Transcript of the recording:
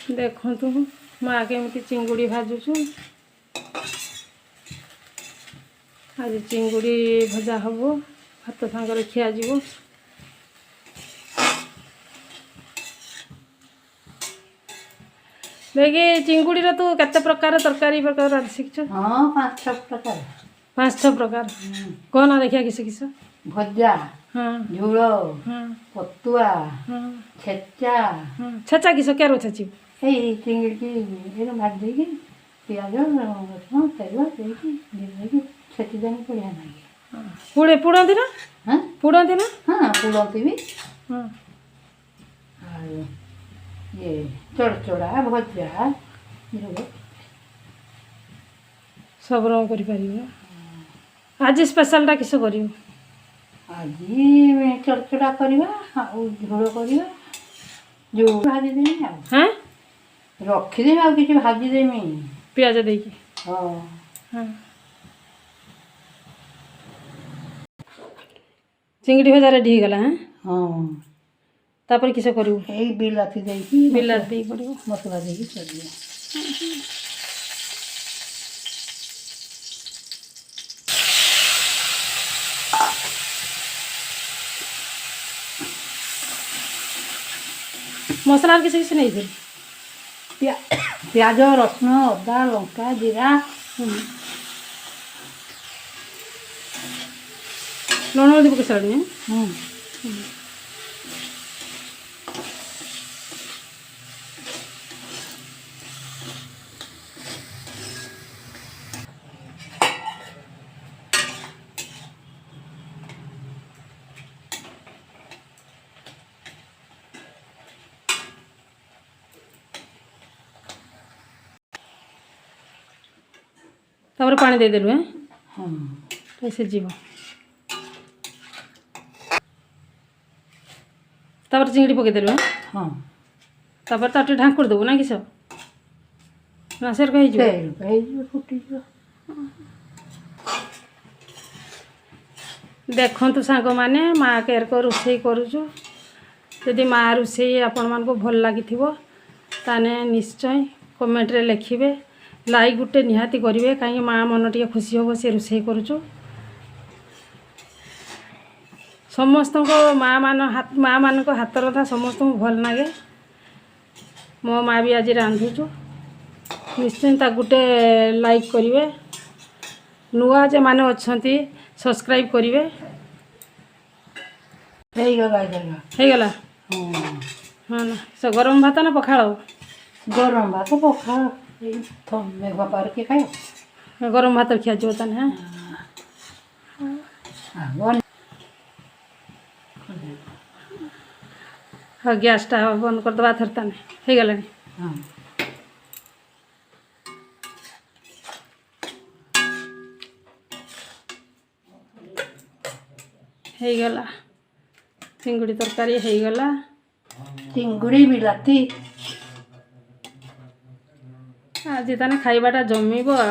देखु माँ केमी चिंगुड़ी भाजुचु। आज चिंगुड़ी भजा हम भात सांगे खिया जीव। देखिए चिंगुड़ी तू केते प्रकार तरकारी प्रकार शिखछ? हाँ 5-6 प्रकार। 5-6 प्रकार कौन देखिया किस किस? भजा, हाँ झोल, हाँ पतुआ, हाँ छेचा। हाँ छेचा किस क्या छेची? यही चिंगड़ी की भाज देगी प्याज रसुन तेल देकी छेची देनी बढ़िया लगे। पुड़े पुड़ाती ना? हाँ पुड़ाती ना? हाँ पुड़ती भी। हाँ ये चढ़चड़ा भजा सब रंग कर। आज स्पेशलटा किस कर? आज चढ़चड़ा करवा झोल करवा जो भाजीदेमी हाँ रखीदेमी आ कि भाजीदेमी पियाज देकी। हाँ हाँ चिंगड़ी भजा रेडी हो गला। हाँ हाँ तापर किस करू? यही बिलाती देकी बिलाती देई पड़ो मसला देकी चलिए। मसला किसी किसी नहीं थी? प्याज रसुन अदा लंका जीरा लुण हल्दी पकई सारे। तापर पानी दे देलु। हाँ ऐसे जीव तापर चिंगड़ी पकई देलु। हाँ तापर ताटे ढांकुर देबू ना किस ना सेर कही फुटी देखु सांग मैंने माँ केर को रोषे करुचु। जदि माँ रोषे आपण मान को भल लगी ताने निश्चय कमेंट रे लिखिबे लाइक गुटे निहाती करेंगे कहीं माँ मन टे खुशी हम से रोषे करुचु। समस्त माँ मान हाथ रंधा समस्त भल लगे। मो माँ भी आज रांधुचु निश्चय गुटे लाइक करेंगे नुआ जे माने अच्छी सब्सक्राइब करेंगे। हो गला हाँ ना सो गरम भात ना पखाड़? गरम भात पखाड़ मेघ पार के खाओ गरम भात खिया जो ताने। हाँ गैस टा बंद कर दबा थर ताने हो गला। हाँ हो गला चिंगुड़ी तरकारी हो गला। चिंगुड़ी बिलाती आज ताने खाइबाटा जमीब आ।